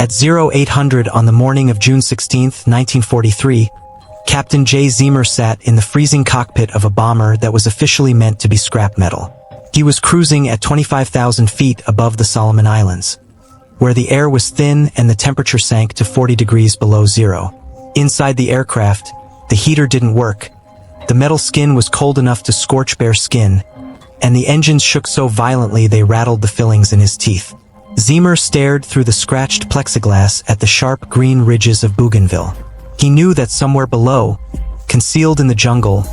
At 0800 on the morning of June 16, 1943, Captain Jay Zeamer sat in the freezing cockpit of a bomber that was officially meant to be scrap metal. He was cruising at 25,000 feet above the Solomon Islands, where the air was thin and the temperature sank to 40 degrees below zero. Inside the aircraft, the heater didn't work. The metal skin was cold enough to scorch bare skin, and the engines shook so violently they rattled the fillings in his teeth. Zeamer stared through the scratched plexiglass at the sharp green ridges of Bougainville. He knew that somewhere below, concealed in the jungle,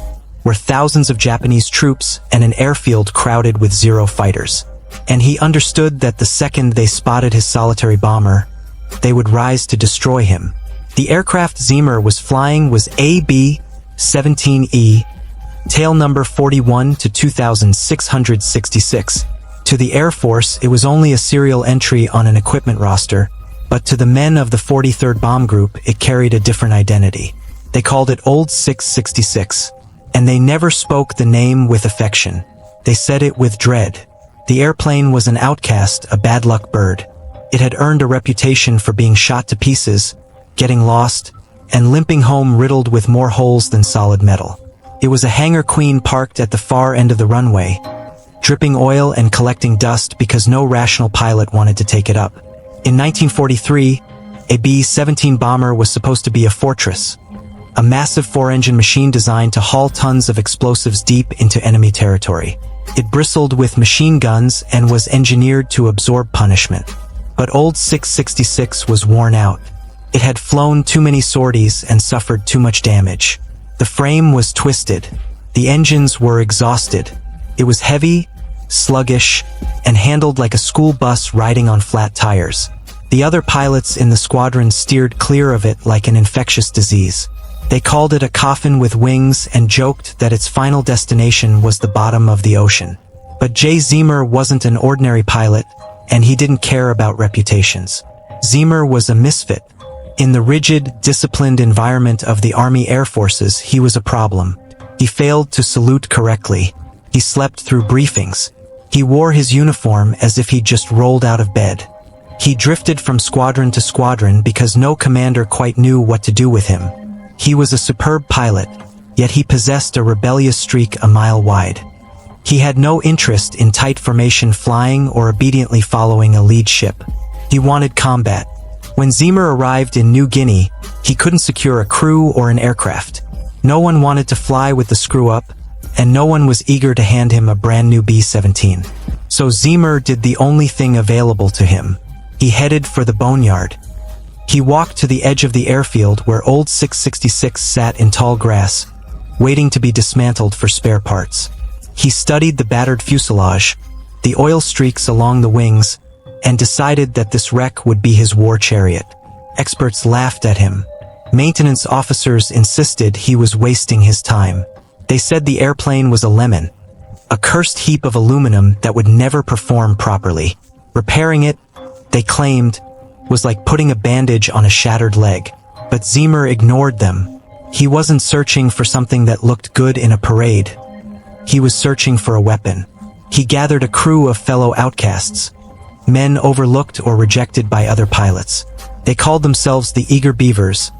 were thousands of Japanese troops and an airfield crowded with Zero fighters. And he understood that the second they spotted his solitary bomber, they would rise to destroy him. The aircraft Zeamer was flying was AB-17E, tail number 41 to 2666. To the Air Force, it was only a serial entry on an equipment roster, but to the men of the 43rd Bomb Group, it carried a different identity. They called it Old 666, and they never spoke the name with affection. They said it with dread. The airplane was an outcast, a bad luck bird. It had earned a reputation for being shot to pieces, getting lost, and limping home riddled with more holes than solid metal. It was a Hangar Queen parked at the far end of the runway, dripping oil and collecting dust because no rational pilot wanted to take it up. In 1943, a B-17 bomber was supposed to be a fortress, a massive four-engine machine designed to haul tons of explosives deep into enemy territory. It bristled with machine guns and was engineered to absorb punishment. But Old 666 was worn out. It had flown too many sorties and suffered too much damage. The frame was twisted. The engines were exhausted. It was heavy, sluggish, and handled like a school bus riding on flat tires. The other pilots in the squadron steered clear of it like an infectious disease. They called it a coffin with wings and joked that its final destination was the bottom of the ocean. But Jay Zeamer wasn't an ordinary pilot, and he didn't care about reputations. Zeamer was a misfit. In the rigid, disciplined environment of the Army Air Forces, he was a problem. He failed to salute correctly. He slept through briefings. He wore his uniform as if he'd just rolled out of bed. He drifted from squadron to squadron because no commander quite knew what to do with him. He was a superb pilot, yet he possessed a rebellious streak a mile wide. He had no interest in tight formation flying or obediently following a lead ship. He wanted combat. When Zeamer arrived in New Guinea, he couldn't secure a crew or an aircraft. No one wanted to fly with the screw-up, and no one was eager to hand him a brand new B-17. So Zeamer did the only thing available to him. He headed for the boneyard. He walked to the edge of the airfield where Old 666 sat in tall grass, waiting to be dismantled for spare parts. He studied the battered fuselage, the oil streaks along the wings, and decided that this wreck would be his war chariot. Experts laughed at him. Maintenance officers insisted he was wasting his time. They said the airplane was a lemon, a cursed heap of aluminum that would never perform properly. Repairing it, they claimed, was like putting a bandage on a shattered leg. But Zeamer ignored them. He wasn't searching for something that looked good in a parade. He was searching for a weapon. He gathered a crew of fellow outcasts, men overlooked or rejected by other pilots. They called themselves the Eager Beavers,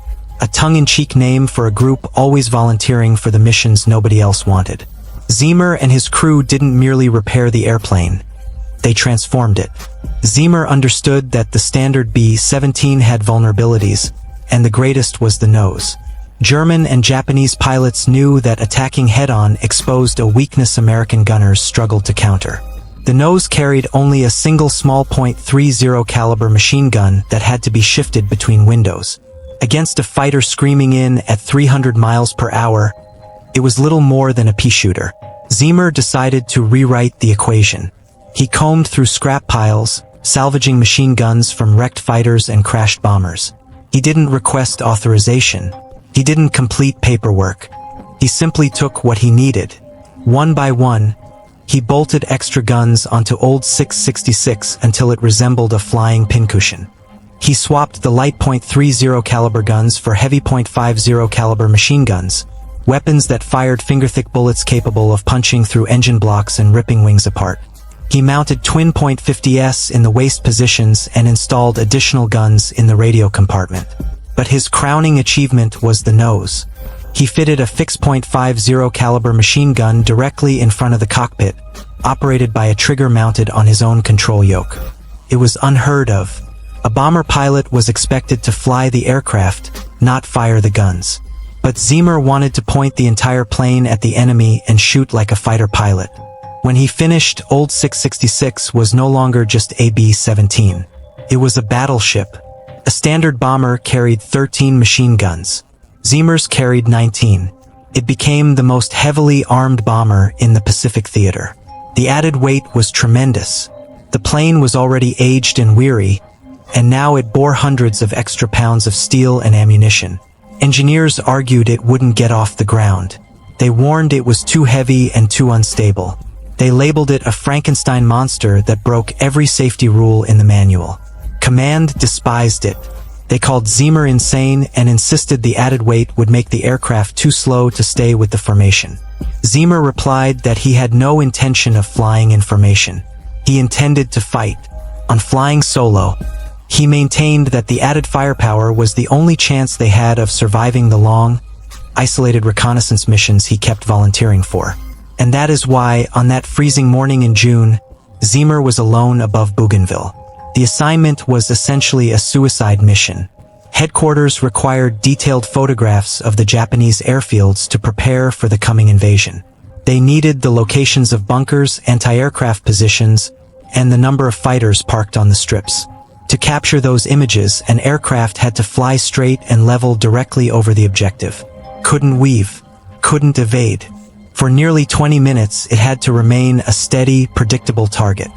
a tongue-in-cheek name for a group always volunteering for the missions nobody else wanted. Zeamer and his crew didn't merely repair the airplane. They transformed it. Zeamer understood that the standard B-17 had vulnerabilities, and the greatest was the nose. German and Japanese pilots knew that attacking head-on exposed a weakness American gunners struggled to counter. The nose carried only a single small .30 caliber machine gun that had to be shifted between windows. Against a fighter screaming in at 300 miles per hour, it was little more than a pea shooter. Zeamer decided to rewrite the equation. He combed through scrap piles, salvaging machine guns from wrecked fighters and crashed bombers. He didn't request authorization. He didn't complete paperwork. He simply took what he needed. One by one, he bolted extra guns onto Old 666 until it resembled a flying pincushion. He swapped the light .30 caliber guns for heavy .50 caliber machine guns, weapons that fired finger-thick bullets capable of punching through engine blocks and ripping wings apart. He mounted twin .50s in the waist positions and installed additional guns in the radio compartment. But his crowning achievement was the nose. He fitted a fixed .50 caliber machine gun directly in front of the cockpit, operated by a trigger mounted on his own control yoke. It was unheard of. A bomber pilot was expected to fly the aircraft, not fire the guns. But Zeamer wanted to point the entire plane at the enemy and shoot like a fighter pilot. When he finished, Old 666 was no longer just a B-17. It was a battleship. A standard bomber carried 13 machine guns. Zeamer's carried 19. It became the most heavily armed bomber in the Pacific theater. The added weight was tremendous. The plane was already aged and weary, and now it bore hundreds of extra pounds of steel and ammunition. Engineers argued it wouldn't get off the ground. They warned it was too heavy and too unstable. They labeled it a Frankenstein monster that broke every safety rule in the manual. Command despised it. They called Zeamer insane and insisted the added weight would make the aircraft too slow to stay with the formation. Zeamer replied that he had no intention of flying in formation. He intended to fight. On flying solo, he maintained that the added firepower was the only chance they had of surviving the long, isolated reconnaissance missions he kept volunteering for. And that is why, on that freezing morning in June, Zeamer was alone above Bougainville. The assignment was essentially a suicide mission. Headquarters required detailed photographs of the Japanese airfields to prepare for the coming invasion. They needed the locations of bunkers, anti-aircraft positions, and the number of fighters parked on the strips. To capture those images, an aircraft had to fly straight and level directly over the objective. Couldn't weave, couldn't evade. For nearly 20 minutes, it had to remain a steady, predictable target.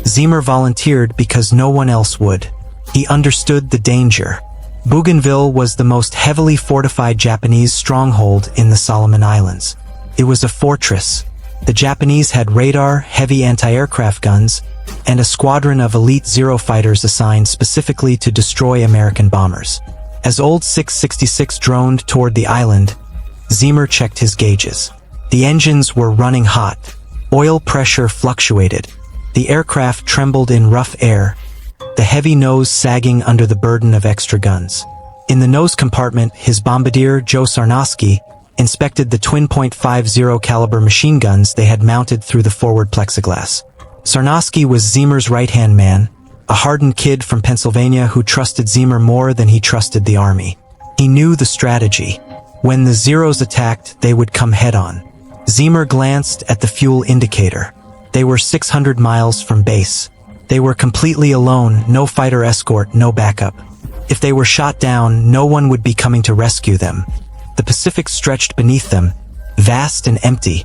Zeamer volunteered because no one else would. He understood the danger. Bougainville was the most heavily fortified Japanese stronghold in the Solomon Islands. It was a fortress. The Japanese had radar, heavy anti-aircraft guns, and a squadron of elite Zero fighters assigned specifically to destroy American bombers. As Old 666 droned toward the island, Zeamer checked his gauges. The engines were running hot. Oil pressure fluctuated. The aircraft trembled in rough air, the heavy nose sagging under the burden of extra guns. In the nose compartment, his bombardier, Joe Sarnosky, inspected the twin .50 caliber machine guns they had mounted through the forward plexiglass. Sarnosky was Zeamer's right-hand man, a hardened kid from Pennsylvania who trusted Zeamer more than he trusted the army. He knew the strategy. When the Zeros attacked, they would come head-on. Zeamer glanced at the fuel indicator. They were 600 miles from base. They were completely alone, no fighter escort, no backup. If they were shot down, no one would be coming to rescue them. The Pacific stretched beneath them, vast and empty,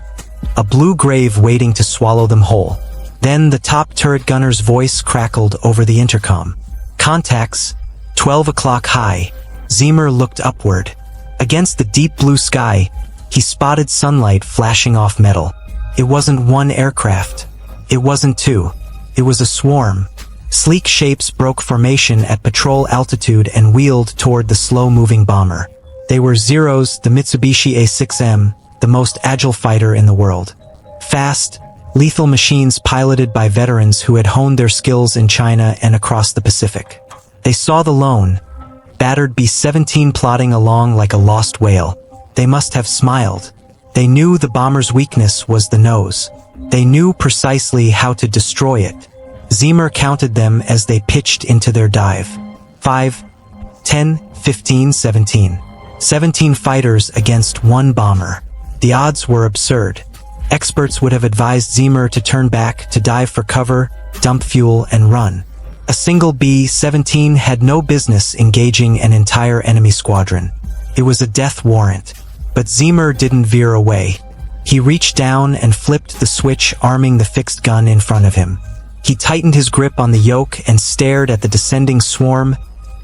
a blue grave waiting to swallow them whole. Then the top turret gunner's voice crackled over the intercom. Contacts, 12 o'clock high. Zeamer looked upward. Against the deep blue sky, he spotted sunlight flashing off metal. It wasn't one aircraft. It wasn't two. It was a swarm. Sleek shapes broke formation at patrol altitude and wheeled toward the slow-moving bomber. They were Zeros, the Mitsubishi A6M, the most agile fighter in the world. Fast, lethal machines piloted by veterans who had honed their skills in China and across the Pacific. They saw the lone, battered B-17 plodding along like a lost whale. They must have smiled. They knew the bomber's weakness was the nose. They knew precisely how to destroy it. Zeamer counted them as they pitched into their dive. 5, 10, 15, 17. 17 fighters against one bomber. The odds were absurd. Experts would have advised Zeamer to turn back, to dive for cover, dump fuel, and run. A single B-17 had no business engaging an entire enemy squadron. It was a death warrant. But Zeamer didn't veer away. He reached down and flipped the switch, arming the fixed gun in front of him. He tightened his grip on the yoke and stared at the descending swarm,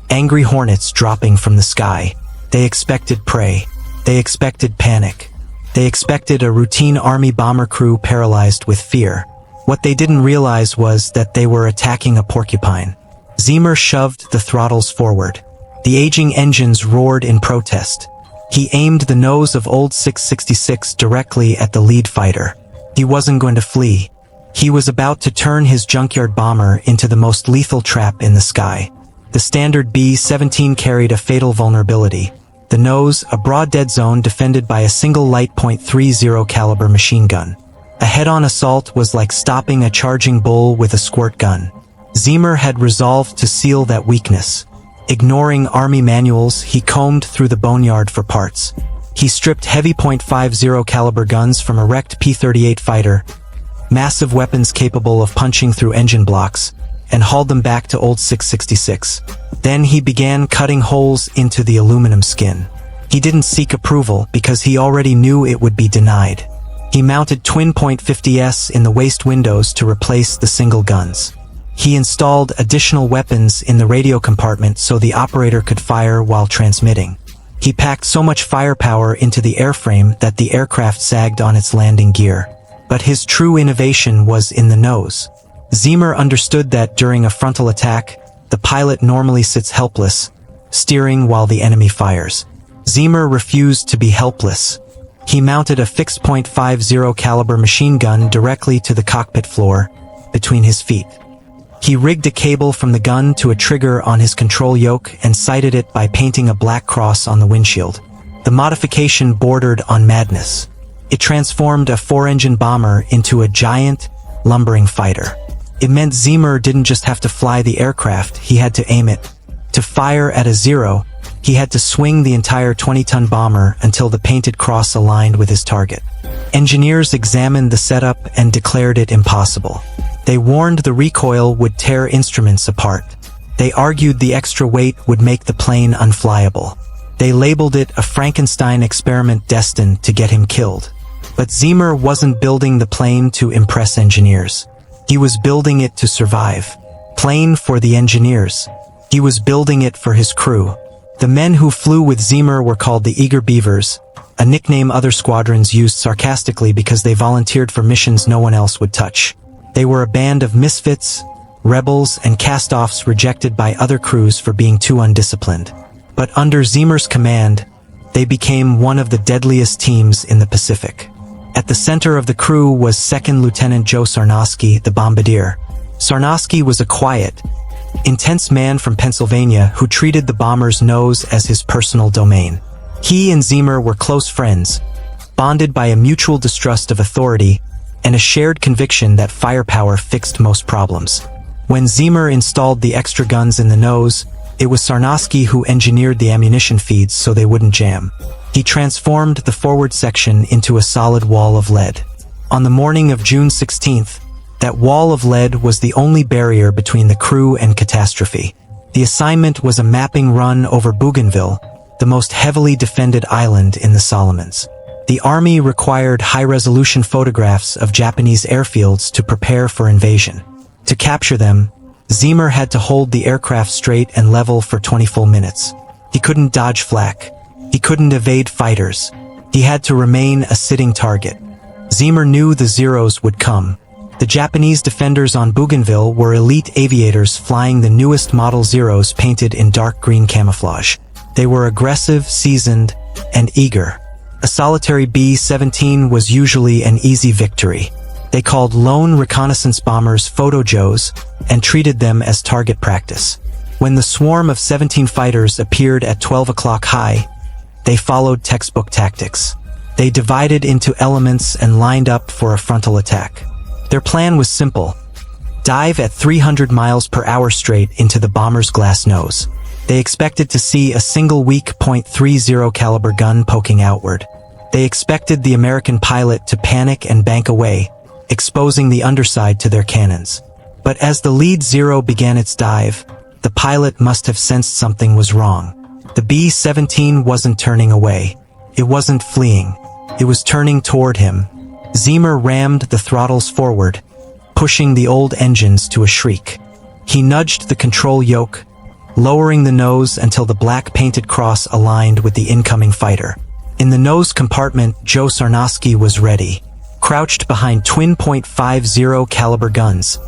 angry hornets dropping from the sky. They expected prey. They expected panic. They expected a routine army bomber crew paralyzed with fear. What they didn't realize was that they were attacking a porcupine. Zeamer shoved the throttles forward. The aging engines roared in protest. He aimed the nose of Old 666 directly at the lead fighter. He wasn't going to flee. He was about to turn his junkyard bomber into the most lethal trap in the sky. The standard B-17 carried a fatal vulnerability. The nose, a broad dead zone defended by a single light .30 caliber machine gun. A head-on assault was like stopping a charging bull with a squirt gun. Zeamer had resolved to seal that weakness. Ignoring army manuals, he combed through the boneyard for parts. He stripped heavy .50 caliber guns from a wrecked P-38 fighter, massive weapons capable of punching through engine blocks, and hauled them back to old 666. Then he began cutting holes into the aluminum skin. He didn't seek approval because he already knew it would be denied. He mounted twin .50s in the waist windows to replace the single guns. He installed additional weapons in the radio compartment so the operator could fire while transmitting. He packed so much firepower into the airframe that the aircraft sagged on its landing gear. But his true innovation was in the nose. Zeamer understood that during a frontal attack, the pilot normally sits helpless, steering while the enemy fires. Zeamer refused to be helpless. He mounted a fixed .50 caliber machine gun directly to the cockpit floor, between his feet. He rigged a cable from the gun to a trigger on his control yoke and sighted it by painting a black cross on the windshield. The modification bordered on madness. It transformed a 4-engine bomber into a giant, lumbering fighter. It meant Zeamer didn't just have to fly the aircraft, he had to aim it. To fire at a zero, he had to swing the entire 20-ton bomber until the painted cross aligned with his target. Engineers examined the setup and declared it impossible. They warned the recoil would tear instruments apart. They argued the extra weight would make the plane unflyable. They labeled it a Frankenstein experiment destined to get him killed. But Zeamer wasn't building the plane to impress engineers. He was building it to survive. Plane for the engineers. He was building it for his crew. The men who flew with Zeamer were called the Eager Beavers, a nickname other squadrons used sarcastically because they volunteered for missions no one else would touch. They were a band of misfits, rebels, and cast-offs rejected by other crews for being too undisciplined. But under Zeamer's command, they became one of the deadliest teams in the Pacific. At the center of the crew was 2nd Lieutenant Joe Sarnosky, the bombardier. Sarnosky was a quiet, intense man from Pennsylvania who treated the bomber's nose as his personal domain. He and Zeamer were close friends, bonded by a mutual distrust of authority and a shared conviction that firepower fixed most problems. When Zeamer installed the extra guns in the nose, it was Sarnosky who engineered the ammunition feeds so they wouldn't jam. He transformed the forward section into a solid wall of lead. On the morning of June 16th, that wall of lead was the only barrier between the crew and catastrophe. The assignment was a mapping run over Bougainville, the most heavily defended island in the Solomons. The Army required high-resolution photographs of Japanese airfields to prepare for invasion. To capture them, Zeamer had to hold the aircraft straight and level for 20 full minutes. He couldn't dodge flak. He couldn't evade fighters. He had to remain a sitting target. Zeamer knew the Zeros would come. The Japanese defenders on Bougainville were elite aviators flying the newest Model Zeros painted in dark green camouflage. They were aggressive, seasoned, and eager. A solitary B-17 was usually an easy victory. They called lone reconnaissance bombers Photo Joes and treated them as target practice. When the swarm of 17 fighters appeared at 12 o'clock high, they followed textbook tactics. They divided into elements and lined up for a frontal attack. Their plan was simple. Dive at 300 miles per hour straight into the bomber's glass nose. They expected to see a single weak .30 caliber gun poking outward. They expected the American pilot to panic and bank away, exposing the underside to their cannons. But as the lead Zero began its dive, the pilot must have sensed something was wrong. The B-17 wasn't turning away. It wasn't fleeing. It was turning toward him. Zeamer rammed the throttles forward, pushing the old engines to a shriek. He nudged the control yoke, lowering the nose until the black painted cross aligned with the incoming fighter. In the nose compartment, Joe Sarnosky was ready, crouched behind twin .50 caliber guns,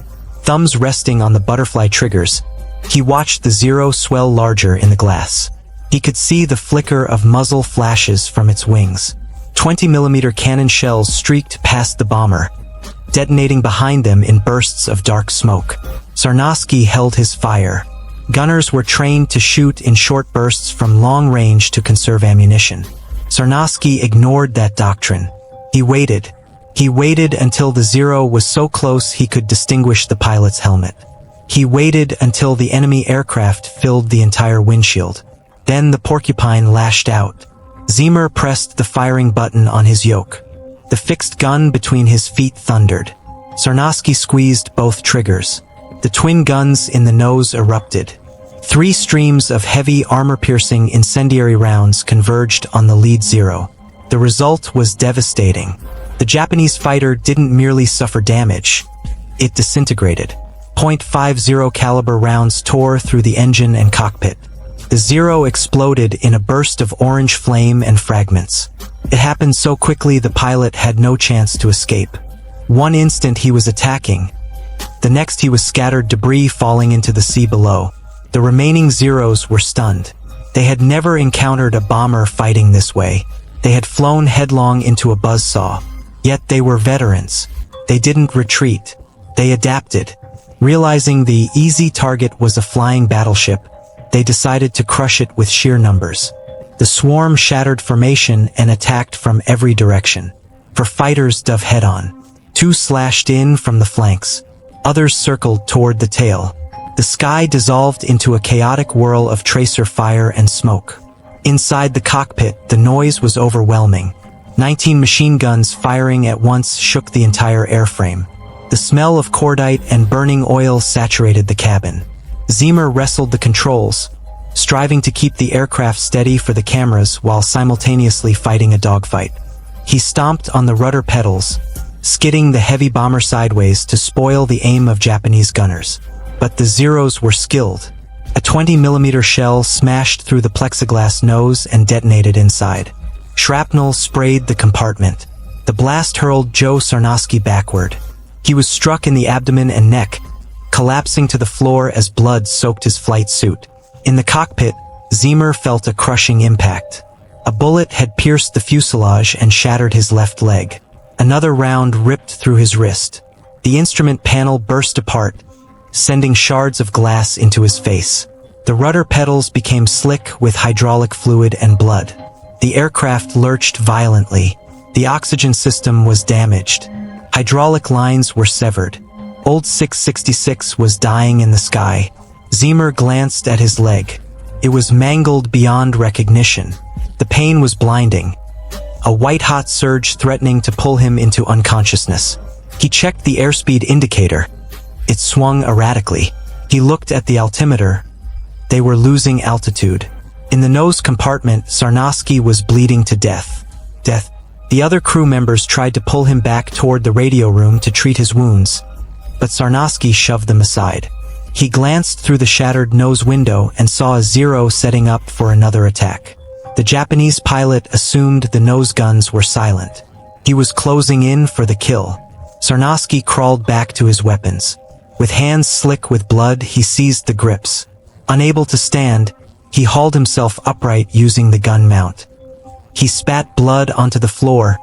thumbs resting on the butterfly triggers. He watched the Zero swell larger in the glass. He could see the flicker of muzzle flashes from its wings. 20mm cannon shells streaked past the bomber, detonating behind them in bursts of dark smoke. Sarnowski held his fire. Gunners were trained to shoot in short bursts from long range to conserve ammunition. Sarnowski ignored that doctrine. He waited. He waited until the Zero was so close he could distinguish the pilot's helmet. He waited until the enemy aircraft filled the entire windshield. Then the porcupine lashed out. Zeamer pressed the firing button on his yoke. The fixed gun between his feet thundered. Sarnowski squeezed both triggers. The twin guns in the nose erupted. 3 streams of heavy armor-piercing incendiary rounds converged on the lead Zero. The result was devastating. The Japanese fighter didn't merely suffer damage. It disintegrated. .50 caliber rounds tore through the engine and cockpit. The Zero exploded in a burst of orange flame and fragments. It happened so quickly the pilot had no chance to escape. One instant he was attacking. The next he was scattered debris falling into the sea below. The remaining Zeros were stunned. They had never encountered a bomber fighting this way. They had flown headlong into a buzzsaw. Yet they were veterans. They didn't retreat. They adapted. Realizing the easy target was a flying battleship, they decided to crush it with sheer numbers. The swarm shattered formation and attacked from every direction. For fighters dove head-on. 2 slashed in from the flanks. Others circled toward the tail. The sky dissolved into a chaotic whirl of tracer fire and smoke. Inside the cockpit, the noise was overwhelming. 19 machine guns firing at once shook the entire airframe. The smell of cordite and burning oil saturated the cabin. Zeamer wrestled the controls, striving to keep the aircraft steady for the cameras while simultaneously fighting a dogfight. He stomped on the rudder pedals, skidding the heavy bomber sideways to spoil the aim of Japanese gunners. But the Zeros were skilled. A 20mm shell smashed through the plexiglass nose and detonated inside. Shrapnel sprayed the compartment. The blast hurled Joe Sarnowski backward. He was struck in the abdomen and neck, collapsing to the floor as blood soaked his flight suit. In the cockpit, Zeamer felt a crushing impact. A bullet had pierced the fuselage and shattered his left leg. Another round ripped through his wrist. The instrument panel burst apart, sending shards of glass into his face. The rudder pedals became slick with hydraulic fluid and blood. The aircraft lurched violently. The oxygen system was damaged. Hydraulic lines were severed. Old 666 was dying in the sky. Zeamer glanced at his leg. It was mangled beyond recognition. The pain was blinding. A white-hot surge threatening to pull him into unconsciousness. He checked the airspeed indicator. It swung erratically. He looked at the altimeter. They were losing altitude. In the nose compartment, Sarnowski was bleeding to death. The other crew members tried to pull him back toward the radio room to treat his wounds, but Sarnowski shoved them aside. He glanced through the shattered nose window and saw a Zero setting up for another attack. The Japanese pilot assumed the nose guns were silent. He was closing in for the kill. Sarnowski crawled back to his weapons. With hands slick with blood, he seized the grips. Unable to stand, he hauled himself upright using the gun mount. He spat blood onto the floor,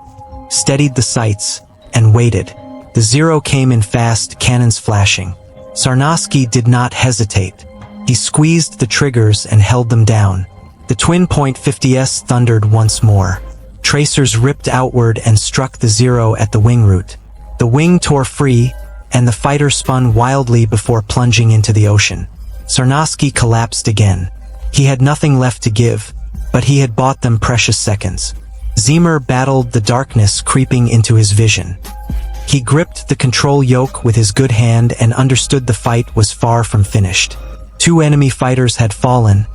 steadied the sights, and waited. The Zero came in fast, cannons flashing. Sarnowski did not hesitate. He squeezed the triggers and held them down. The twin .50s thundered once more. Tracers ripped outward and struck the Zero at the wing root. The wing tore free, and the fighter spun wildly before plunging into the ocean. Sarnowski collapsed again. He had nothing left to give, but he had bought them precious seconds. Zeamer battled the darkness creeping into his vision. He gripped the control yoke with his good hand and understood the fight was far from finished. 2 enemy fighters had fallen,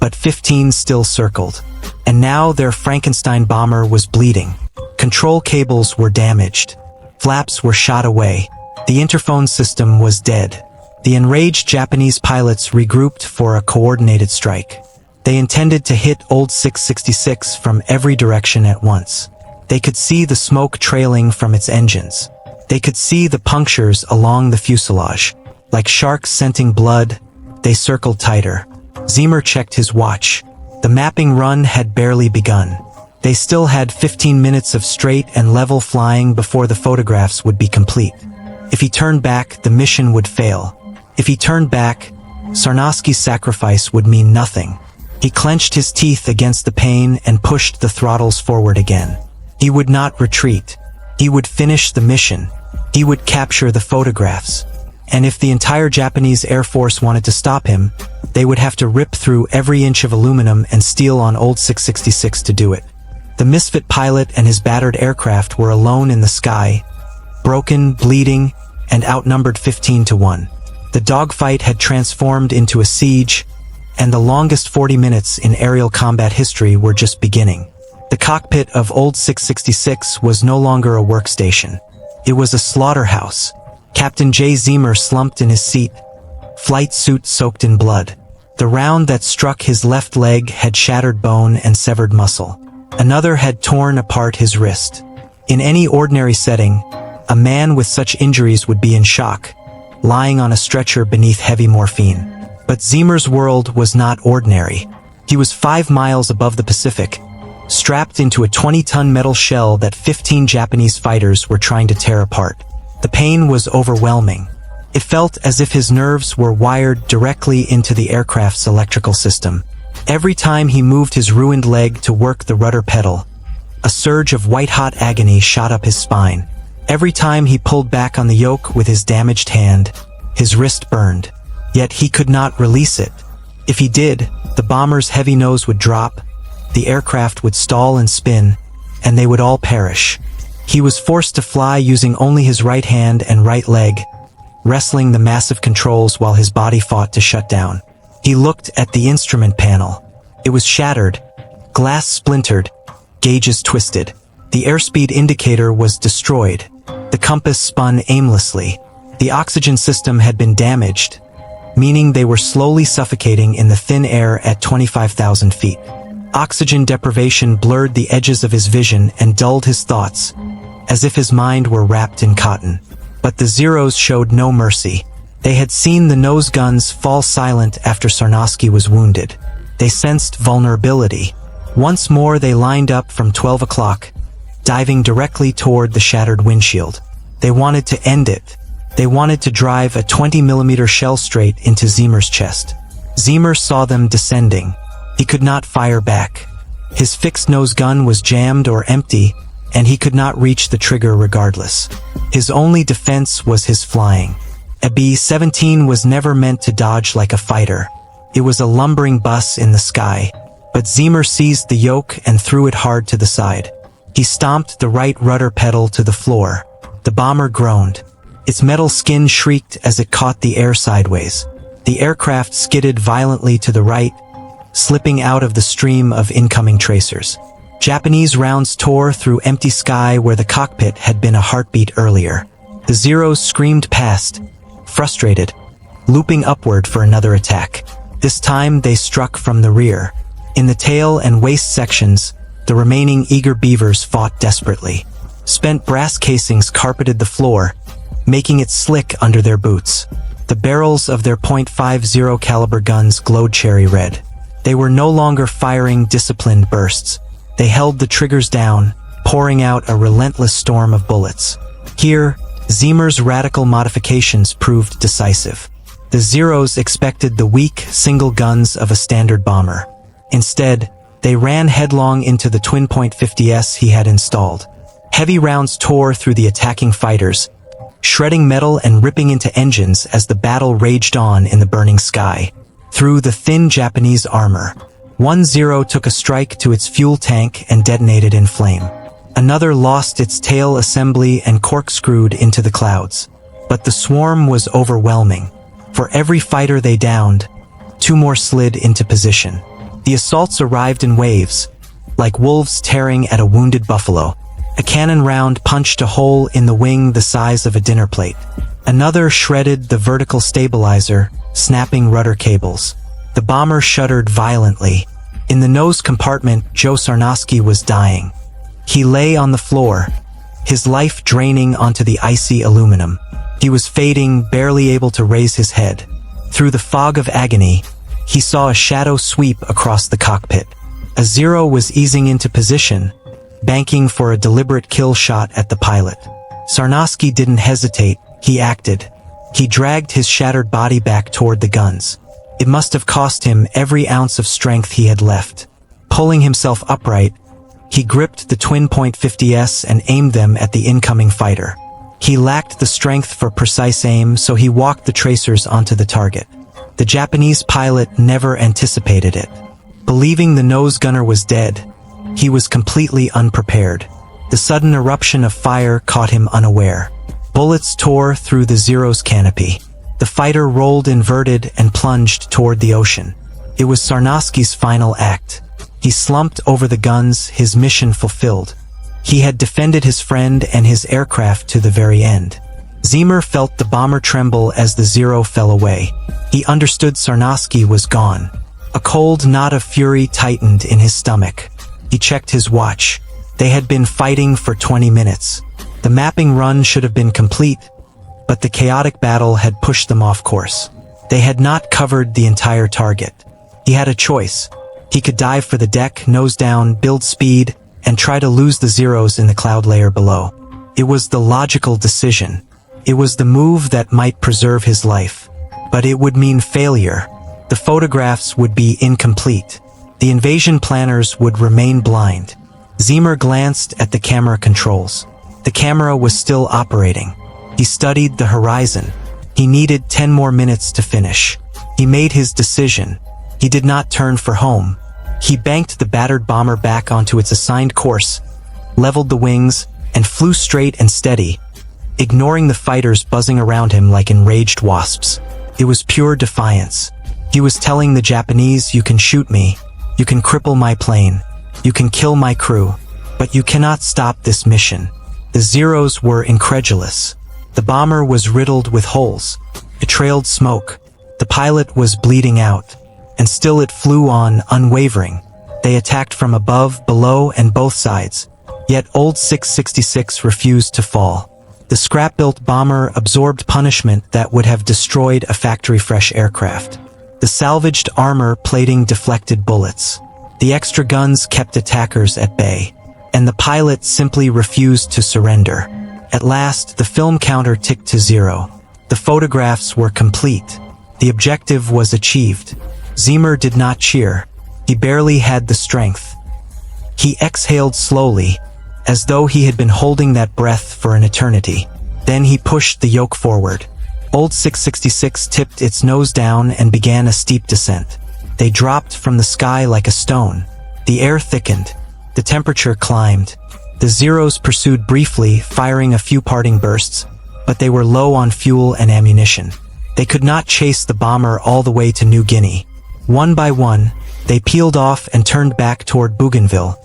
but 15 still circled. And now their Frankenstein bomber was bleeding. Control cables were damaged. Flaps were shot away. The interphone system was dead. The enraged Japanese pilots regrouped for a coordinated strike. They intended to hit Old 666 from every direction at once. They could see the smoke trailing from its engines. They could see the punctures along the fuselage. Like sharks scenting blood, they circled tighter. Zeamer checked his watch. The mapping run had barely begun. They still had 15 minutes of straight and level flying before the photographs would be complete. If he turned back, the mission would fail. If he turned back, Sarnowski's sacrifice would mean nothing. He clenched his teeth against the pain and pushed the throttles forward again. He would not retreat. He would finish the mission. He would capture the photographs. And if the entire Japanese Air Force wanted to stop him, they would have to rip through every inch of aluminum and steel on old 666 to do it. The misfit pilot and his battered aircraft were alone in the sky, broken, bleeding, and outnumbered 15-1. The dogfight had transformed into a siege, and the longest 40 minutes in aerial combat history were just beginning. The cockpit of old 666 was no longer a workstation. It was a slaughterhouse. Captain Jay Zeamer slumped in his seat, flight suit soaked in blood. The round that struck his left leg had shattered bone and severed muscle. Another had torn apart his wrist. In any ordinary setting, a man with such injuries would be in shock, lying on a stretcher beneath heavy morphine. But Zeamer's world was not ordinary. He was 5 miles above the Pacific, strapped into a 20-ton metal shell that 15 Japanese fighters were trying to tear apart. The pain was overwhelming. It felt as if his nerves were wired directly into the aircraft's electrical system. Every time he moved his ruined leg to work the rudder pedal, a surge of white-hot agony shot up his spine. Every time he pulled back on the yoke with his damaged hand, his wrist burned. Yet he could not release it. If he did, the bomber's heavy nose would drop, the aircraft would stall and spin, and they would all perish. He was forced to fly using only his right hand and right leg, wrestling the massive controls while his body fought to shut down. He looked at the instrument panel. It was shattered, glass splintered, gauges twisted. The airspeed indicator was destroyed. The compass spun aimlessly. The oxygen system had been damaged, meaning they were slowly suffocating in the thin air at 25,000 feet. Oxygen deprivation blurred the edges of his vision and dulled his thoughts, as if his mind were wrapped in cotton. But the Zeros showed no mercy. They had seen the nose guns fall silent after Sarnowski was wounded. They sensed vulnerability. Once more they lined up from 12 o'clock, diving directly toward the shattered windshield. They wanted to end it. They wanted to drive a 20mm shell straight into Zeamer's chest. Zeamer saw them descending. He could not fire back. His fixed nose gun was jammed or empty, and he could not reach the trigger regardless. His only defense was his flying. A B-17 was never meant to dodge like a fighter. It was a lumbering bus in the sky, but Zeamer seized the yoke and threw it hard to the side. He stomped the right rudder pedal to the floor. The bomber groaned. Its metal skin shrieked as it caught the air sideways. The aircraft skidded violently to the right, slipping out of the stream of incoming tracers. Japanese rounds tore through empty sky where the cockpit had been a heartbeat earlier. The Zeros screamed past, frustrated, looping upward for another attack. This time they struck from the rear. In the tail and waist sections, the remaining eager Beavers fought desperately. Spent brass casings carpeted the floor, making it slick under their boots. The barrels of their .50 caliber guns glowed cherry red. They were no longer firing disciplined bursts. They held the triggers down, pouring out a relentless storm of bullets. Here, Zeamer's radical modifications proved decisive. The Zeros expected the weak, single guns of a standard bomber. Instead, they ran headlong into the twin .50s he had installed. Heavy rounds tore through the attacking fighters, shredding metal and ripping into engines as the battle raged on in the burning sky. Through the thin Japanese armor, one Zero took a strike to its fuel tank and detonated in flame. Another lost its tail assembly and corkscrewed into the clouds. But the swarm was overwhelming. For every fighter they downed, 2 more slid into position. The assaults arrived in waves, like wolves tearing at a wounded buffalo. A cannon round punched a hole in the wing the size of a dinner plate. Another shredded the vertical stabilizer, snapping rudder cables. The bomber shuddered violently. In the nose compartment, Joe Sarnowski was dying. He lay on the floor, his life draining onto the icy aluminum. He was fading, barely able to raise his head. Through the fog of agony, he saw a shadow sweep across the cockpit. A Zero was easing into position, banking for a deliberate kill shot at the pilot. Sarnowski didn't hesitate, he acted. He dragged his shattered body back toward the guns. It must have cost him every ounce of strength he had left. Pulling himself upright, he gripped the twin .50s and aimed them at the incoming fighter. He lacked the strength for precise aim, so he walked the tracers onto the target. The Japanese pilot never anticipated it. Believing the nose gunner was dead, he was completely unprepared. The sudden eruption of fire caught him unaware. Bullets tore through the Zero's canopy. The fighter rolled inverted and plunged toward the ocean. It was Sarnowski's final act. He slumped over the guns, his mission fulfilled. He had defended his friend and his aircraft to the very end. Zeamer felt the bomber tremble as the Zero fell away. He understood Sarnowski was gone. A cold knot of fury tightened in his stomach. He checked his watch. They had been fighting for 20 minutes. The mapping run should have been complete, but the chaotic battle had pushed them off course. They had not covered the entire target. He had a choice. He could dive for the deck, nose down, build speed, and try to lose the Zeros in the cloud layer below. It was the logical decision. It was the move that might preserve his life. But it would mean failure. The photographs would be incomplete. The invasion planners would remain blind. Zeamer glanced at the camera controls. The camera was still operating. He studied the horizon. He needed 10 more minutes to finish. He made his decision. He did not turn for home. He banked the battered bomber back onto its assigned course, leveled the wings, and flew straight and steady, ignoring the fighters buzzing around him like enraged wasps. It was pure defiance. He was telling the Japanese, "You can shoot me, you can cripple my plane, you can kill my crew, but you cannot stop this mission." The Zeros were incredulous. The bomber was riddled with holes. It trailed smoke. The pilot was bleeding out. And still it flew on, unwavering. They attacked from above, below, and both sides. Yet old 666 refused to fall. The scrap-built bomber absorbed punishment that would have destroyed a factory-fresh aircraft. The salvaged armor plating deflected bullets. The extra guns kept attackers at bay. And the pilot simply refused to surrender. At last, the film counter ticked to 0. The photographs were complete. The objective was achieved. Zeamer did not cheer. He barely had the strength. He exhaled slowly, as though he had been holding that breath for an eternity. Then he pushed the yoke forward. Old 666 tipped its nose down and began a steep descent. They dropped from the sky like a stone. The air thickened. The temperature climbed. The Zeros pursued briefly, firing a few parting bursts, but they were low on fuel and ammunition. They could not chase the bomber all the way to New Guinea. One by one, they peeled off and turned back toward Bougainville,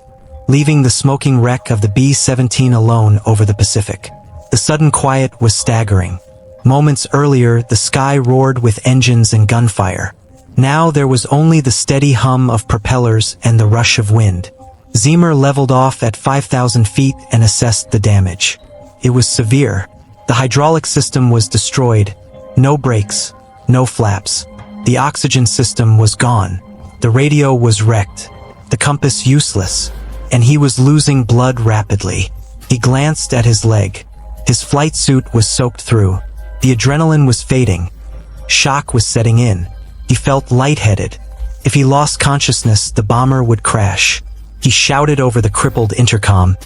leaving the smoking wreck of the B-17 alone over the Pacific. The sudden quiet was staggering. Moments earlier, the sky roared with engines and gunfire. Now there was only the steady hum of propellers and the rush of wind. Zeamer leveled off at 5,000 feet and assessed the damage. It was severe. The hydraulic system was destroyed. No brakes, no flaps. The oxygen system was gone. The radio was wrecked. The compass useless. And he was losing blood rapidly. He glanced at his leg. His flight suit was soaked through. The adrenaline was fading. Shock was setting in. He felt lightheaded. If he lost consciousness, the bomber would crash. He shouted over the crippled intercom,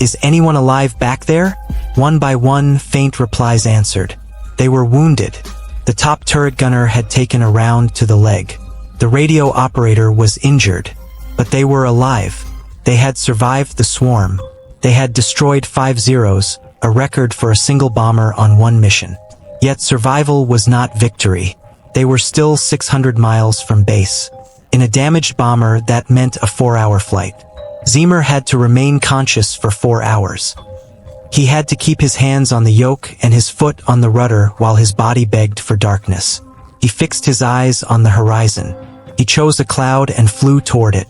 "Is anyone alive back there?" One by one, faint replies answered. They were wounded. The top turret gunner had taken a round to the leg. The radio operator was injured. But they were alive. They had survived the swarm. They had destroyed 5 Zeros, a record for a single bomber on one mission. Yet survival was not victory. They were still 600 miles from base. In a damaged bomber, that meant a 4-hour flight. Zeamer had to remain conscious for 4 hours. He had to keep his hands on the yoke and his foot on the rudder while his body begged for darkness. He fixed his eyes on the horizon. He chose a cloud and flew toward it.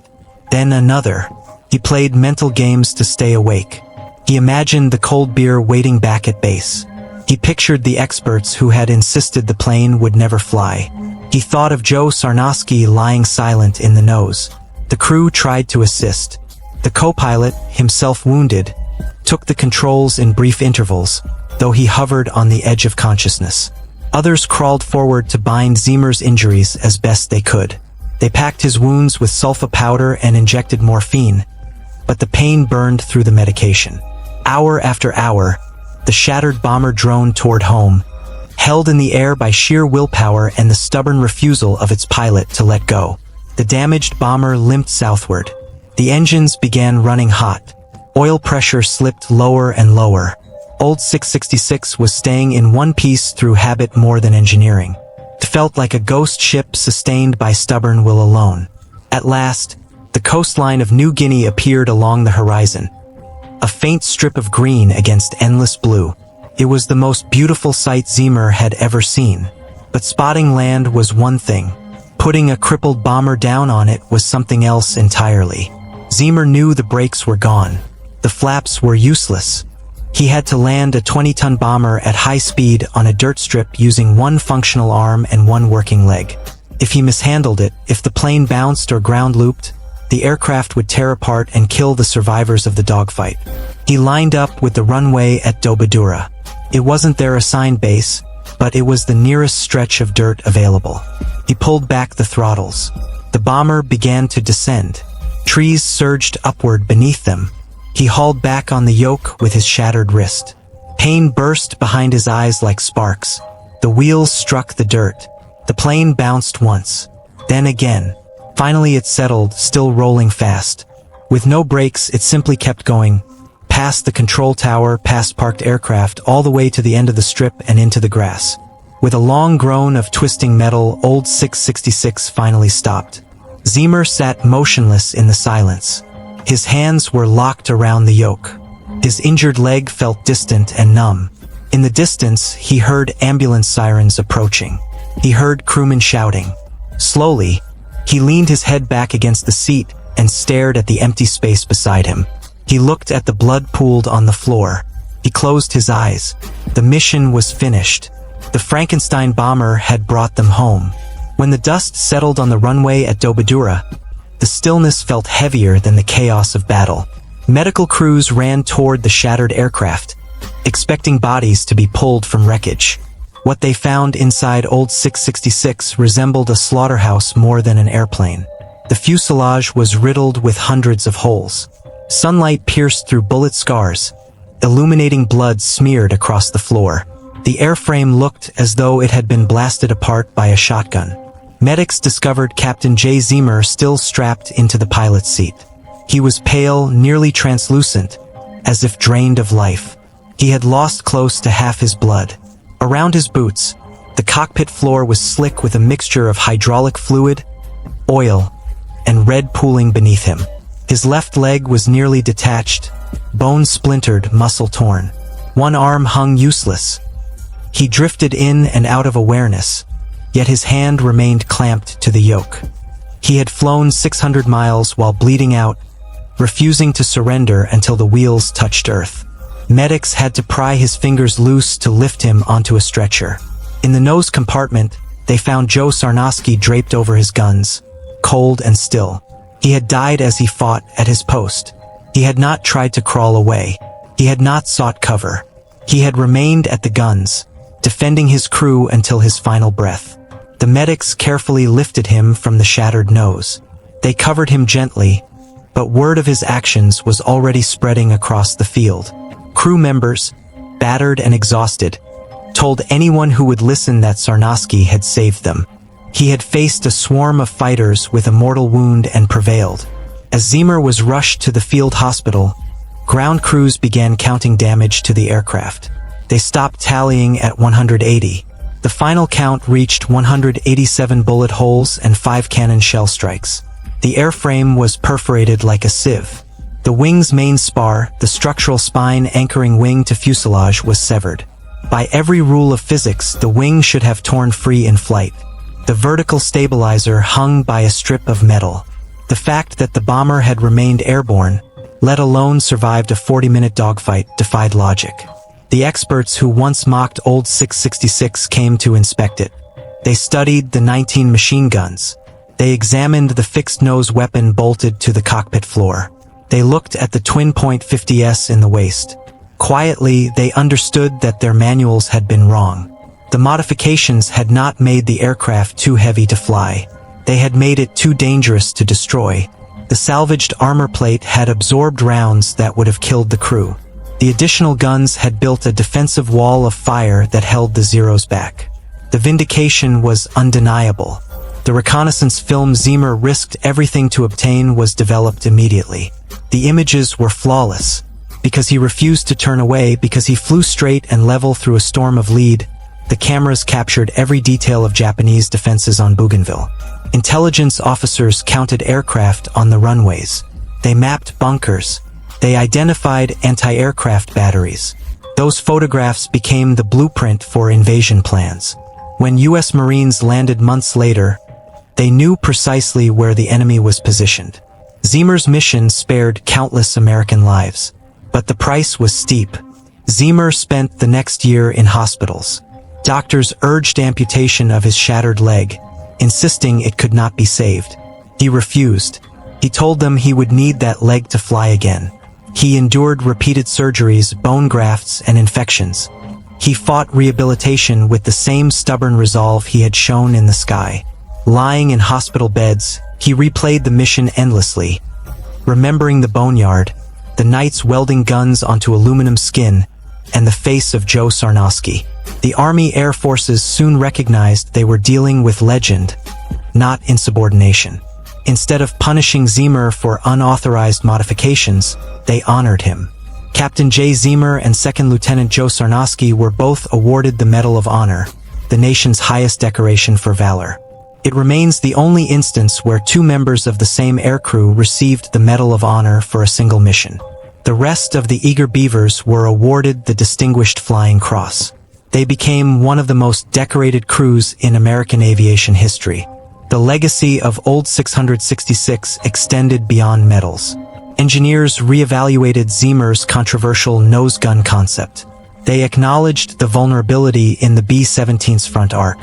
Then another. He played mental games to stay awake. He imagined the cold beer waiting back at base. He pictured the experts who had insisted the plane would never fly. He thought of Joe Sarnowski lying silent in the nose. The crew tried to assist. The co-pilot, himself wounded, took the controls in brief intervals, though he hovered on the edge of consciousness. Others crawled forward to bind Zeamer's injuries as best they could. They packed his wounds with sulfa powder and injected morphine, but the pain burned through the medication. Hour after hour, the shattered bomber droned toward home, held in the air by sheer willpower and the stubborn refusal of its pilot to let go. The damaged bomber limped southward. The engines began running hot. Oil pressure slipped lower and lower. Old 666 was staying in one piece through habit more than engineering. It felt like a ghost ship sustained by stubborn will alone. At last, the coastline of New Guinea appeared along the horizon. A faint strip of green against endless blue. It was the most beautiful sight Zeamer had ever seen. But spotting land was one thing. Putting a crippled bomber down on it was something else entirely. Zeamer knew the brakes were gone. The flaps were useless. He had to land a 20-ton bomber at high speed on a dirt strip using one functional arm and one working leg. If he mishandled it, if the plane bounced or ground looped, the aircraft would tear apart and kill the survivors of the dogfight. He lined up with the runway at WWII. It wasn't their assigned base, but it was the nearest stretch of dirt available. He pulled back the throttles. The bomber began to descend. Trees surged upward beneath them. He hauled back on the yoke with his shattered wrist. Pain burst behind his eyes like sparks. The wheels struck the dirt. The plane bounced once, then again. Finally it settled, still rolling fast. With no brakes, it simply kept going, past the control tower, past parked aircraft, all the way to the end of the strip and into the grass. With a long groan of twisting metal, old 666 finally stopped. Zeamer sat motionless in the silence. His hands were locked around the yoke. His injured leg felt distant and numb. In the distance, he heard ambulance sirens approaching. He heard crewmen shouting. Slowly, he leaned his head back against the seat and stared at the empty space beside him. He looked at the blood pooled on the floor. He closed his eyes. The mission was finished. The Frankenstein bomber had brought them home. When the dust settled on the runway at WWII, the stillness felt heavier than the chaos of battle. Medical crews ran toward the shattered aircraft, expecting bodies to be pulled from wreckage. What they found inside old 666 resembled a slaughterhouse more than an airplane. The fuselage was riddled with hundreds of holes. Sunlight pierced through bullet scars. Illuminating blood smeared across the floor. The airframe looked as though it had been blasted apart by a shotgun. Medics discovered Captain Jay Zeamer still strapped into the pilot's seat. He was pale, nearly translucent, as if drained of life. He had lost close to half his blood. Around his boots, the cockpit floor was slick with a mixture of hydraulic fluid, oil, and red pooling beneath him. His left leg was nearly detached, bone splintered, muscle torn. One arm hung useless. He drifted in and out of awareness, yet his hand remained clamped to the yoke. He had flown 600 miles while bleeding out, refusing to surrender until the wheels touched earth. Medics had to pry his fingers loose to lift him onto a stretcher. In the nose compartment, they found Joe Sarnosky draped over his guns, cold and still. He had died as he fought at his post. He had not tried to crawl away. He had not sought cover. He had remained at the guns, defending his crew until his final breath. The medics carefully lifted him from the shattered nose. They covered him gently, but word of his actions was already spreading across the field. Crew members, battered and exhausted, told anyone who would listen that Sarnosky had saved them. He had faced a swarm of fighters with a mortal wound and prevailed. As Zeamer was rushed to the field hospital, ground crews began counting damage to the aircraft. They stopped tallying at 180. The final count reached 187 bullet holes and 5 cannon shell strikes. The airframe was perforated like a sieve. The wing's main spar, the structural spine anchoring wing to fuselage, was severed. By every rule of physics, the wing should have torn free in flight. The vertical stabilizer hung by a strip of metal. The fact that the bomber had remained airborne, let alone survived a 40-minute dogfight, defied logic. The experts who once mocked old 666 came to inspect it. They studied the 19 machine guns, They examined the fixed-nose weapon bolted to the cockpit floor. They looked at the twin-point 50s in the waist. Quietly, they understood that their manuals had been wrong. The modifications had not made the aircraft too heavy to fly. They had made it too dangerous to destroy. The salvaged armor plate had absorbed rounds that would have killed the crew. The additional guns had built a defensive wall of fire that held the Zeros back. The vindication was undeniable. The reconnaissance film Zeamer risked everything to obtain was developed immediately. The images were flawless. Because he refused to turn away, because he flew straight and level through a storm of lead, the cameras captured every detail of Japanese defenses on Bougainville. Intelligence officers counted aircraft on the runways. They mapped bunkers. They identified anti-aircraft batteries. Those photographs became the blueprint for invasion plans. When U.S. Marines landed months later, they knew precisely where the enemy was positioned. Zeamer's mission spared countless American lives. But the price was steep. Zeamer spent the next year in hospitals. Doctors urged amputation of his shattered leg, insisting it could not be saved. He refused. He told them he would need that leg to fly again. He endured repeated surgeries, bone grafts, and infections. He fought rehabilitation with the same stubborn resolve he had shown in the sky. Lying in hospital beds, he replayed the mission endlessly, remembering the boneyard, the nights welding guns onto aluminum skin, and the face of Joe Sarnosky. The Army Air Forces soon recognized they were dealing with legend, not insubordination. Instead of punishing Zeamer for unauthorized modifications, they honored him. Captain Jay Zeamer and Second Lieutenant Joe Sarnosky were both awarded the Medal of Honor, the nation's highest decoration for valor. It remains the only instance where two members of the same aircrew received the Medal of Honor for a single mission. The rest of the eager Beavers were awarded the Distinguished Flying Cross. They became one of the most decorated crews in American aviation history. The legacy of Old 666 extended beyond medals. Engineers reevaluated Zeamer's controversial nose gun concept. They acknowledged the vulnerability in the B-17's front arc.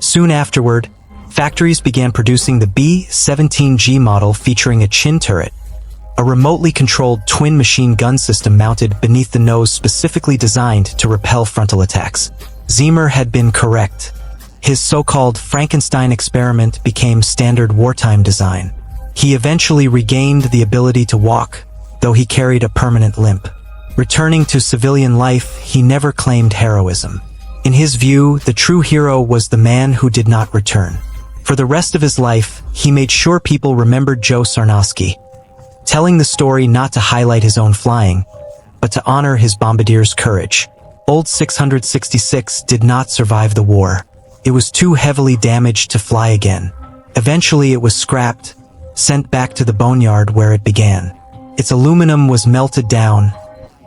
Soon afterward, factories began producing the B-17G model featuring a chin turret, a remotely controlled twin machine gun system mounted beneath the nose specifically designed to repel frontal attacks. Zeamer had been correct. His so-called Frankenstein experiment became standard wartime design. He eventually regained the ability to walk, though he carried a permanent limp. Returning to civilian life, he never claimed heroism. In his view, the true hero was the man who did not return. For the rest of his life, he made sure people remembered Joe Sarnosky, telling the story not to highlight his own flying, but to honor his bombardier's courage. Old 666 did not survive the war. It was too heavily damaged to fly again. Eventually it was scrapped, sent back to the boneyard where it began. Its aluminum was melted down,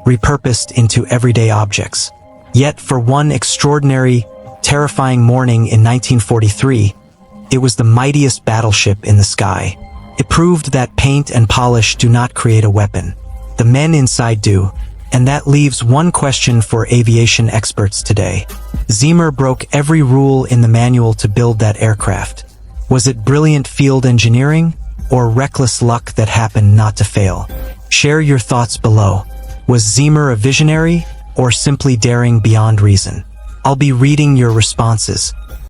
repurposed into everyday objects. Yet for one extraordinary, terrifying morning in 1943, it was the mightiest battleship in the sky. It proved that paint and polish do not create a weapon. The men inside do, and that leaves one question for aviation experts today. Zeamer broke every rule in the manual to build that aircraft. Was it brilliant field engineering, or reckless luck that happened not to fail? Share your thoughts below. Was Zeamer a visionary, or simply daring beyond reason? I'll be reading your responses.